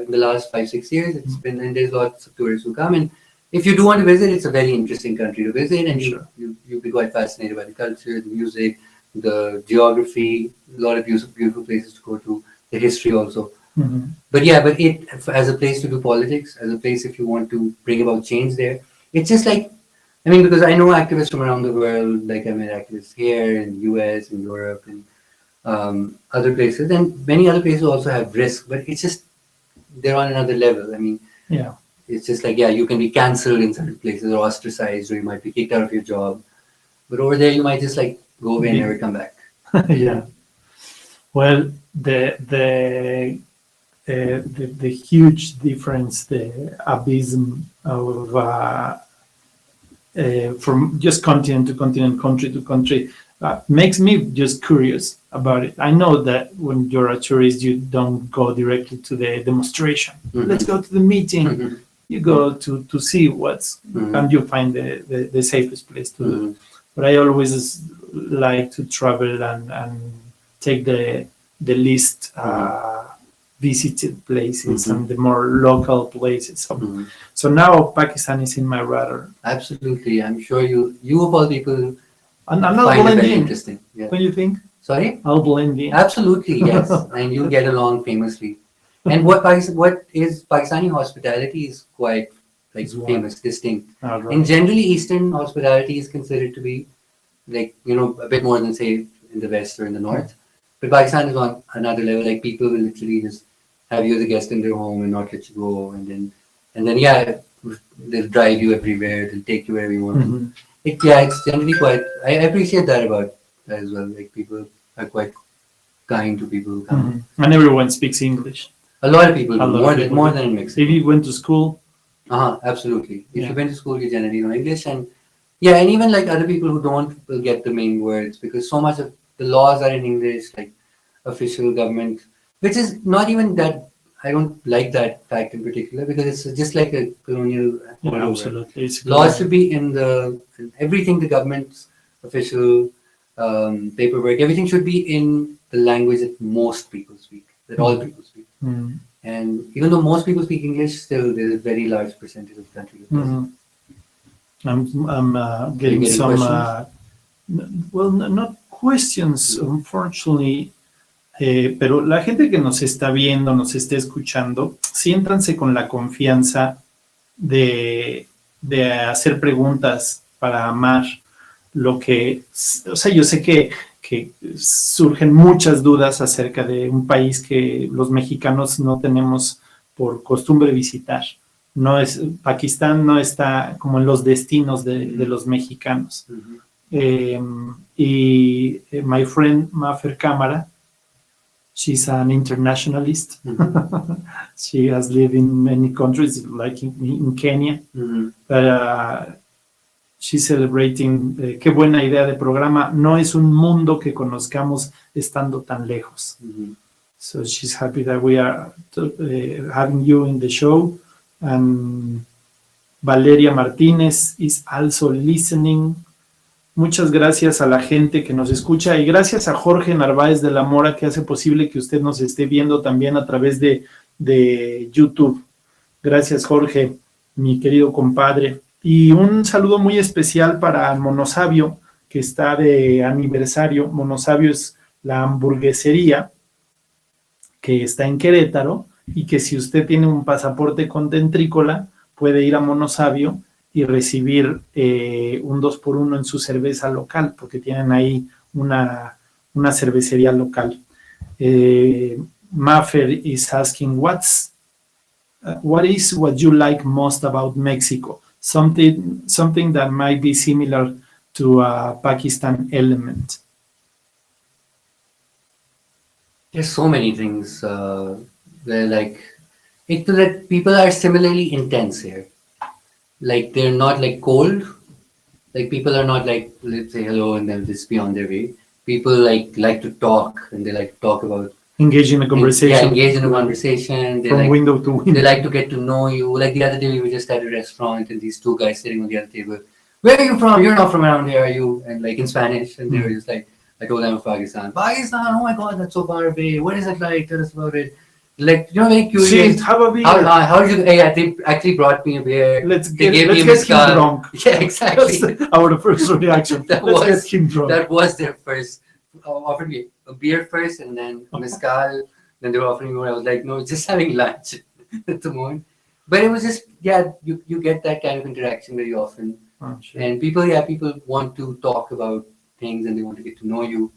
in the last 5-6 years, it's been, and there's lots of tourists who come. And if you do want to visit, it's a very interesting country to visit, and you'll be quite fascinated by the culture, the music, the geography, a lot of beautiful places to go to, the history also. But it as a place to do politics, as a place if you want to bring about change there, it's just like, I mean, because I know activists from around the world, like I met activists here in the US, in Europe, and other places, and many other places also have risk, but it's just, they're on another level. I mean, Yeah. it's just like, you can be cancelled in certain places or ostracized, or you might be kicked out of your job. But over there, you might just like go away and never come back. Yeah. Well, the huge difference, the abysm of from just continent to continent, country to country, makes me just curious about it. I know that when you're a tourist, you don't go directly to the demonstration. Let's go to the meeting. You go to see what's, and you find the safest place to do it. But I always like to travel and take the least visited places and the more local places. So now Pakistan is in my radar. Absolutely, I'm sure you of all people And I'm not find it very blending. interesting. Yeah. Don't you think? Sorry? I'll blend in. Absolutely, yes, and you'll get along famously. And what is Pakistani hospitality is quite like famous, distinct. All right. And generally, Eastern hospitality is considered to be like, a bit more than say in the West or in the North. But Pakistan is on another level. Like people will literally just have you as a guest in their home and not let you go, and then they'll drive you everywhere. They'll take you wherever you want. It's generally quite. I appreciate that about that as well. Like people are quite kind to people who come. And everyone speaks English. A lot of people A do, lot more of than people more do. than in Mexico. If you went to school, Absolutely. If Yeah. you went to school, you generally know English, and and even like other people who don't will get the main words because so much of the laws are in English, like official government, which is not even that. I don't like that fact in particular because it's just like a colonial. holdover. absolutely. It's Laws should be in everything, the government's official paperwork, everything should be in the language that most people speak, that all people speak. And even though most people speak English, still there's a very large percentage of the country that doesn't. I'm getting some, not questions, unfortunately, pero la gente que nos está viendo, nos está escuchando, siéntanse con la confianza de hacer preguntas para Ammar. Yo sé que surgen muchas dudas acerca de un país que los mexicanos no tenemos por costumbre visitar. Pakistán no está como en los destinos de los mexicanos. Y my friend Mafer Cámara, she's an internationalist. She has lived in many countries, like in Kenya. But she's celebrating. Qué buena idea de programa. No es un mundo que conozcamos estando tan lejos. So she's happy that we are having you in the show. And Valeria Martínez is also listening. Muchas gracias a la gente que nos escucha y gracias a Jorge Narváez de la Mora que hace posible que usted nos esté viendo también a través de YouTube. Gracias, Jorge, mi querido compadre. Y un saludo muy especial para Monosabio, que está de aniversario. Monosabio es la hamburguesería que está en Querétaro y que si usted tiene un pasaporte contentrícola puede ir a Monosabio y recibir un 2x1 en su cerveza local, porque tienen ahí una cervecería local. Mafer is asking, what is what you like most about Mexico? Something that might be similar to a Pakistan element. There's so many things. They're like, that people are similarly intense here. Like they're not like cold. Like people are not like, let's say hello and they'll just be on their way. people like to talk, and they like to talk about Engage in a conversation. engage in a conversation. They from like window to window. they like to get to know you. Like the other day, we were just at a restaurant, and these two guys sitting on the other table. Where are you from? You're not from around here, are you? And like in Spanish, and they were just like, I told them from Pakistan. Pakistan, oh my God, that's so far away. What is it like? Tell us about it. Like, very curious. Sí, have a beer. How did you? Yeah, they actually brought me a beer. Let's They get, gave me let's a get him mezcal. drunk. Yeah, exactly. That's our first reaction. That Let's was- get him drunk. That was their first. Offered me a beer first, and then a mezcal. Then they were offering me more. I was like, no, just having lunch at the moment. But it was just, you get that kind of interaction very often. Oh, sure. And people want to talk about things, and they want to get to know you.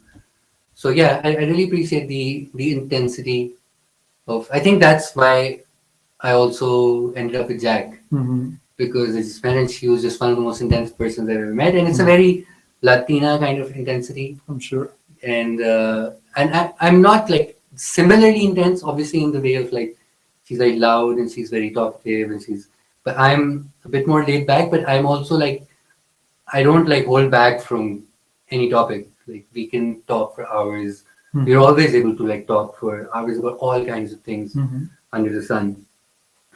So yeah, I really appreciate the intensity of. I think that's why I also ended up with Jack, Mhm. because as Spanish, he was just one of the most intense persons I've ever met, and it's a very Latina kind of intensity. I'm sure. And I'm not like similarly intense, obviously, in the way of like she's very loud and she's very talkative, and but I'm a bit more laid back. But I'm also like, I don't like hold back from any topic. Like we can talk for hours. Mhm. We're always able to like talk for hours about all kinds of things Mhm. under the sun,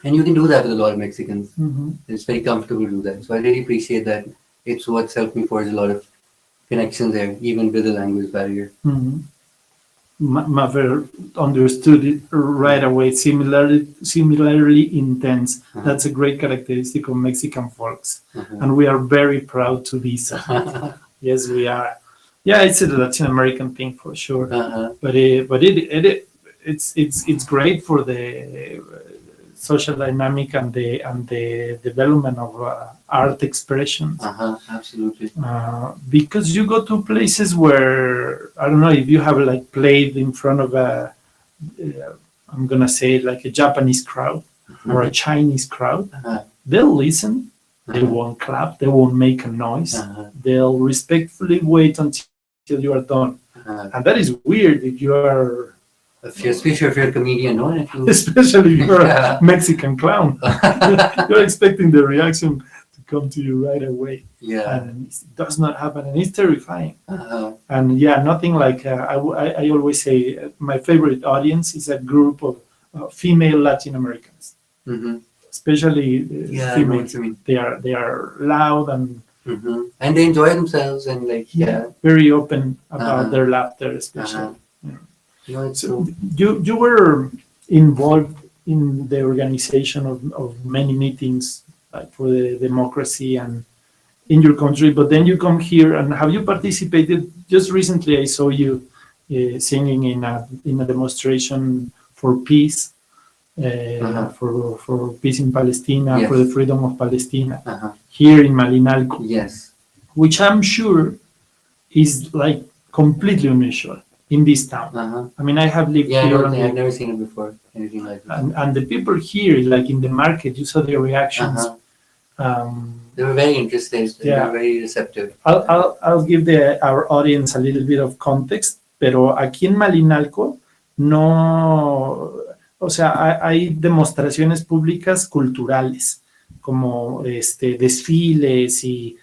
and you can do that with a lot of Mexicans. Mhm. It's very comfortable to do that. So I really appreciate that. It's what's helped me forge a lot of connections there, even with the language barrier. Mhm. Mother understood it right away. Similarly intense. That's a great characteristic of Mexican folks, and we are very proud to be so. Yes, we are. Yeah, it's a Latin American thing for sure. But it's great for the social dynamic and the development of art expressions. Absolutely. Because you go to places where, I don't know, if you have like played in front of I'm gonna say like a Japanese crowd or a Chinese crowd, they'll listen. They won't clap. They won't make a noise. They'll respectfully wait until you are done. And that is weird if you are, Especially if you're a comedian, no? If you- especially if you're a Mexican clown. You're expecting the reaction to come to you right away. Yeah. And it does not happen, and it's terrifying. Uh-huh. And yeah, nothing like I always say my favorite audience is a group of female Latin Americans, Mhm. especially Yeah, I know females. what you mean. They are loud and Mhm. And they enjoy themselves, and like, yeah. very open about Uh-huh. their laughter, especially. You know, it's So true. you were involved in the organization of many meetings like for the democracy and in your country, but then you come here, and have you participated? Just recently, I saw you singing in a demonstration for peace, for peace in Palestine, Yes. for the freedom of Palestine Uh-huh. here in Malinalco, Yes. which I'm sure is like completely unusual in this town. Uh-huh. I mean, I have lived Yeah, I here, know, and, I've never seen it before. Anything like this. and the people here, like in the market, you saw their reactions. Uh-huh. They were very interested. They Yeah. were very receptive. I'll give our audience a little bit of context, pero aquí en Malinalco no, o sea, hay demostraciones públicas culturales, como desfiles y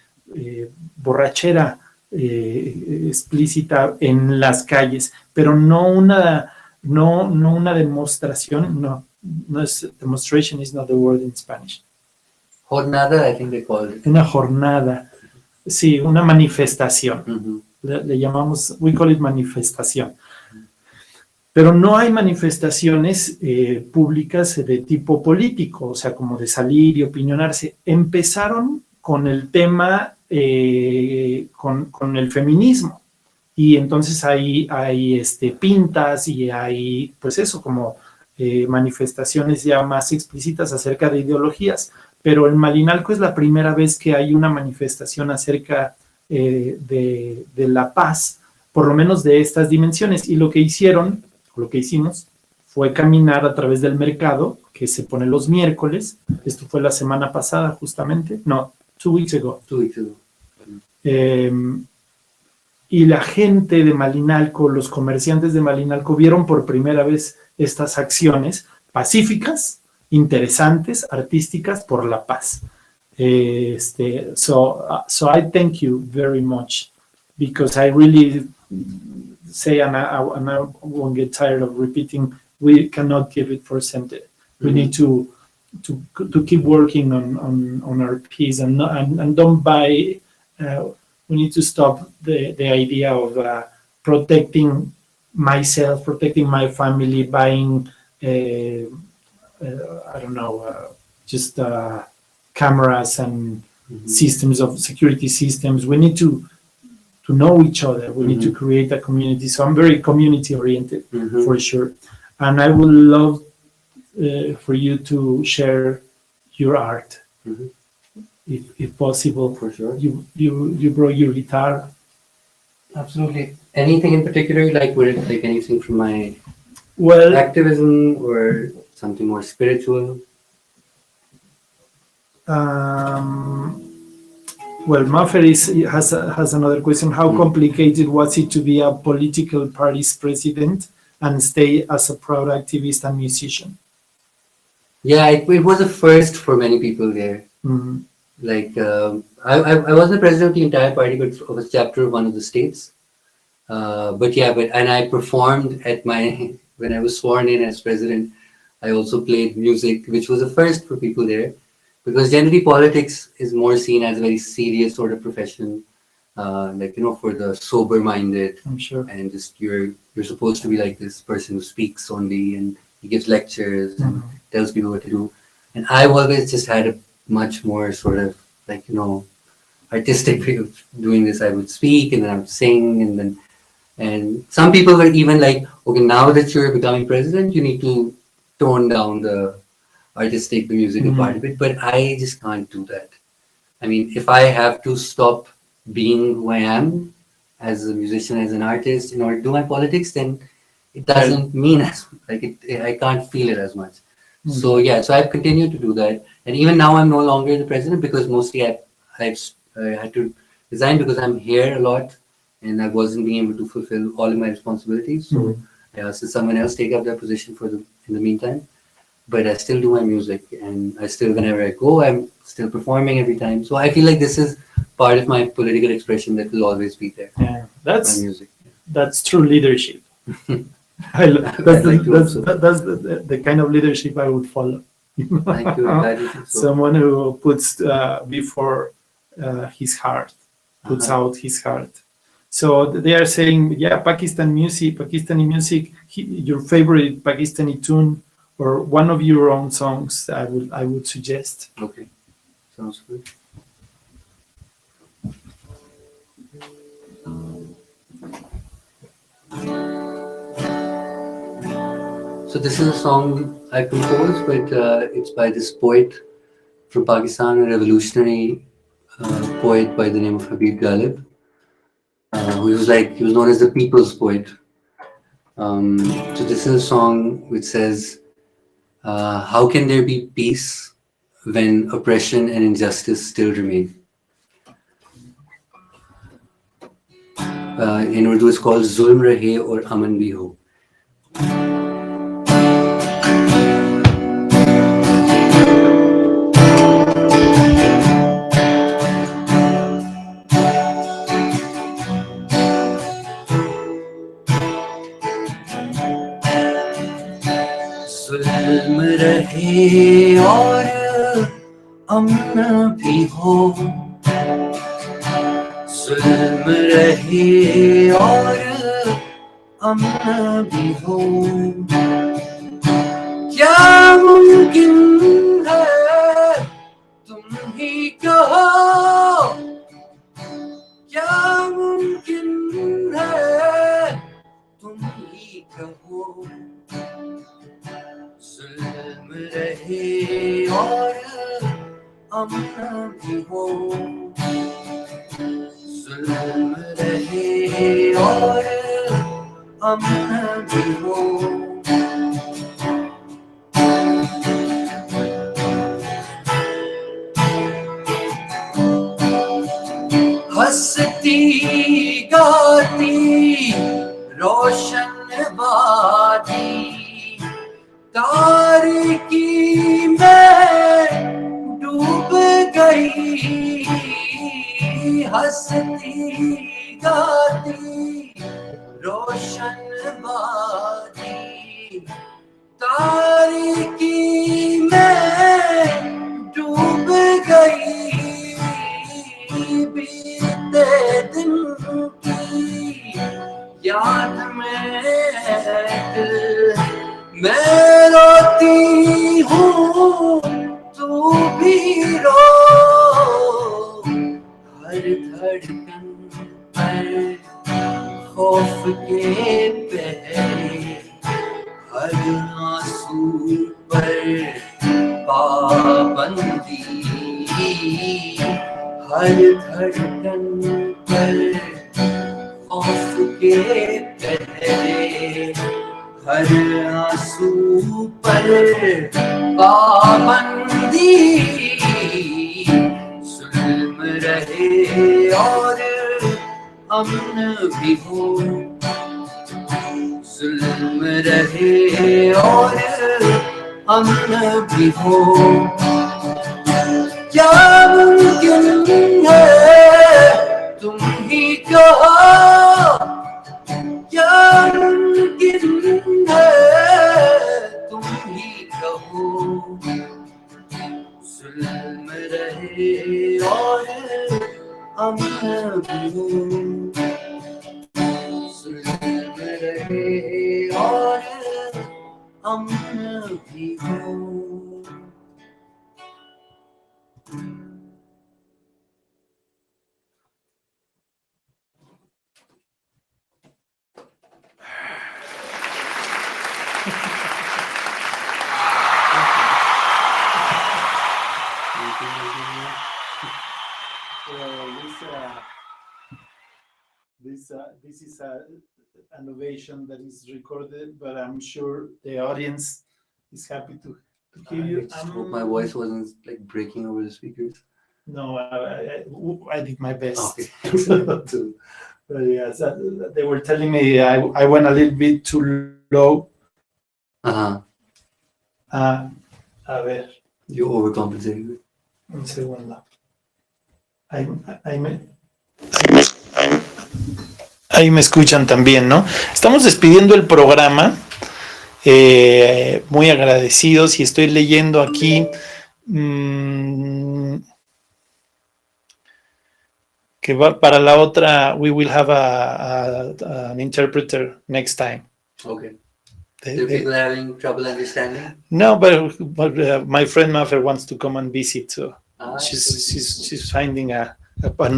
borrachera explícita en las calles, pero no una demostración, no es, demonstration is not the word in Spanish. Jornada, I think they call it. Una jornada, sí, una manifestación. Mhm. Le llamamos, we call it manifestación. Pero no hay manifestaciones públicas de tipo político, o sea, como de salir y opinionarse. Empezaron con el tema, con el feminismo. Y entonces hay pintas y hay, pues eso, como manifestaciones ya más explícitas acerca de ideologías. Pero en Malinalco es la primera vez que hay una manifestación acerca de la paz, por lo menos de estas dimensiones. Y lo que hicimos fue caminar a través del mercado, que se pone los miércoles. Esto fue la semana pasada, justamente. No, 2 weeks ago. 2 weeks ago. Y la gente de Malinalco, los comerciantes de Malinalco, vieron por primera vez estas acciones pacíficas, interesantes, artísticas por la paz. So I thank you very much, because I really say, and I won't get tired of repeating, we cannot give it for granted. We need to keep working on our piece and don't buy. We need to stop the idea of protecting myself, protecting my family, buying I don't know, just cameras and systems of security systems. We need to know each other. We need to create a community. So I'm very community oriented for sure. And I would love for you to share your art, if possible. For sure. You brought your guitar. Absolutely. Anything in particular, like would it like anything from my Well, activism or something more spiritual? Well, Maffer has another question. How complicated was it to be a political party's president and stay as a proud activist and musician? Yeah, it was a first for many people there. Like, I wasn't the president of the entire party, but of a chapter of one of the states. And I performed at when I was sworn in as president, I also played music, which was a first for people there. Because generally politics is more seen as a very serious sort of profession, for the sober-minded. I'm sure. And just you're supposed to be like this person who speaks only and he gives lectures and tells people what to do. And I've always just had a much more sort of artistic way of doing this. I would speak and then I would sing and some people were even like, okay, now that you're becoming president, you need to tone down the artistic, the musical part of it, but I just can't do that. I mean, if I have to stop being who I am as a musician, as an artist, in order to do my politics, then it doesn't mean I can't feel it as much. So I've continued to do that, and even now I'm no longer the president because mostly I had to resign because I'm here a lot, and I wasn't being able to fulfill all of my responsibilities. So so someone else take up that position in the meantime. But I still do my music, and I still, whenever I go, I'm still performing every time. So I feel like this is part of my political expression that will always be there. Yeah, that's my music. That's true leadership. That's the kind of leadership I would follow. Thank you. I'm glad you think so. Someone who puts before his heart, puts out his heart. So they are saying, Pakistani music, your favorite Pakistani tune, or one of your own songs, I would suggest. Okay, sounds good. So this is a song I composed, but it's by this poet from Pakistan, a revolutionary poet by the name of Habib Ghalib, who was known as the people's poet. So this is a song which says, how can there be peace when oppression and injustice still remain? In Urdu, it's called Zulm Rahe or Aman Bhi Ho. जुल्म रहे और अमन भी हो, जुल्म रहे और अमन भी हो, क्या मुमकिन है तुम ही कहो, क्या मुमकिन है तुम ही कहो, जुल्म रहे और अमन भी हो, जुल्म रहे और अमन भी हो। हंसती गाती रोशन वादी तारीकी में डूब गई, हंसती गाती रोशन बाजी तारीकी में डूब गई बीते दिन की याद में मैं रोती हूँ तू भी रो हर धड़कन पर खौफ के पहरे हर आंसू पर पाबंदी हर धड़कन पर खौफ के पहरे हर आंसू पर पाबंदी जुल्म रहे और अमन भी हो जुल्म रहे और अमन भी हो क्या मुमकिन है तुम ही कहो क्या मुमकिन है तुम ही कहो जुल्म रहे और अमन भी हो जुल्म रहे और अमन भी हो This is an ovation that is recorded, but I'm sure the audience is happy to hear you. I just hope my voice wasn't like breaking over the speakers. No, I did my best. Okay. But yes, they were telling me I went a little bit too low. A ver, You overcompensated. un segundo. Ahí me escuchan también, ¿no? Estamos despidiendo el programa. Muy agradecidos y estoy leyendo aquí que va para la otra. We will have an interpreter next time. Okay. Do people having trouble understanding? No, but my friend Maffer wants to come and visit, so Ah, she's finding an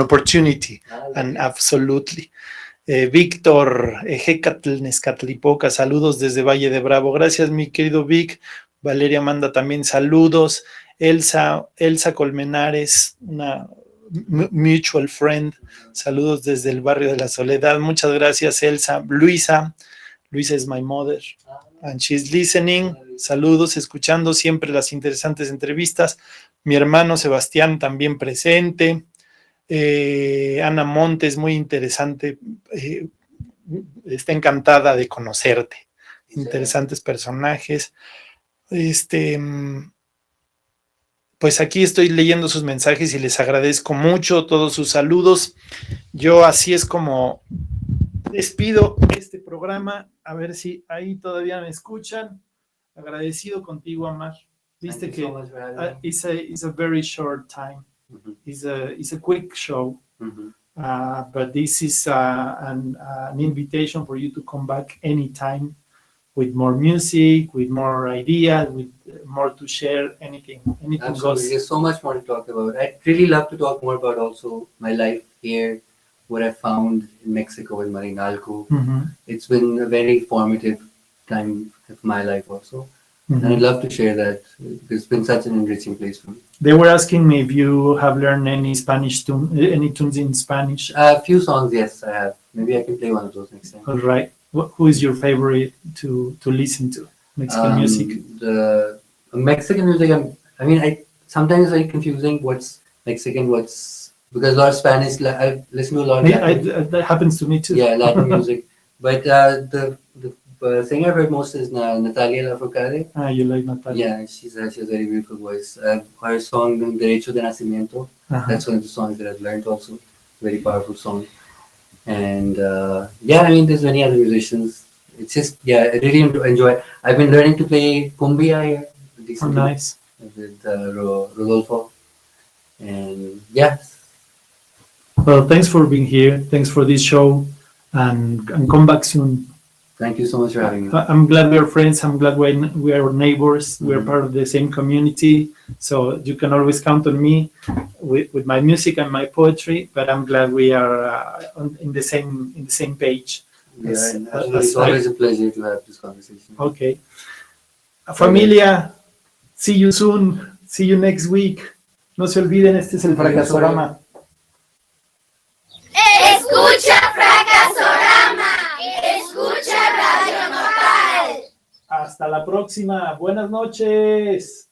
opportunity, and okay. absolutely. Víctor Ejecatl Nezcatlipoca, saludos desde Valle de Bravo. Gracias, mi querido Vic. Valeria manda también saludos. Elsa Colmenares, una mutual friend. Saludos desde el barrio de la Soledad. Muchas gracias, Elsa. Luisa is my mother, and she's listening. Saludos, escuchando siempre las interesantes entrevistas. Mi hermano Sebastián también presente. Ana Montes, muy interesante. Está encantada de conocerte. Interesantes personajes. Pues aquí estoy leyendo sus mensajes y les agradezco mucho todos sus saludos. Yo así es como despido este programa. A ver si ahí todavía me escuchan. Agradecido contigo, Ammar. Viste que it's a very short time. Mm-hmm. It's a quick show. Mm-hmm. But this is an invitation for you to come back anytime with more music, with more ideas, with more to share, anything Absolutely. goes. There's so much more to talk about. I'd really love to talk more about also my life here, what I found in Mexico in Marinalco. Mm-hmm. It's been a very formative time of my life also. Mm-hmm. And I'd love to share that. It's been such an enriching place for me. They were asking me if you have learned any tunes in Spanish. A few songs, yes, I have. Maybe I can play one of those next time. All right. Who is your favorite to listen to? Mexican music? The Mexican music, sometimes it's very confusing what's Mexican, because a lot of Spanish, I listen to a lot of Latin. That happens to me too. Yeah, Latin music. But the singer I've heard most is Natalia Lafourcade. You like Natalia? Yeah, she has a very beautiful voice. Her song Derecho de Nacimiento, that's one of the songs that I've learned also. Very powerful song. And yeah, I mean, there's many other musicians. It's just, yeah, I really enjoy. I've been learning to play cumbia here Oh, recently nice. with Rodolfo. And yeah, Well, thanks for being here. Thanks for this show, and come back soon. thank you so much for having me. I'm glad we're friends. I'm glad we are neighbors. We're Mhm. part of the same community. So you can always count on me with my music and my poetry. But I'm glad we are in the same page. Yeah, and As it's always a pleasure to have this conversation. Okay. Familia, see you soon. See you next week. No se olviden, este es el Fracasorama. Escucha Fracasorama. Escucha Radio Nopal. Hasta la próxima. Buenas noches.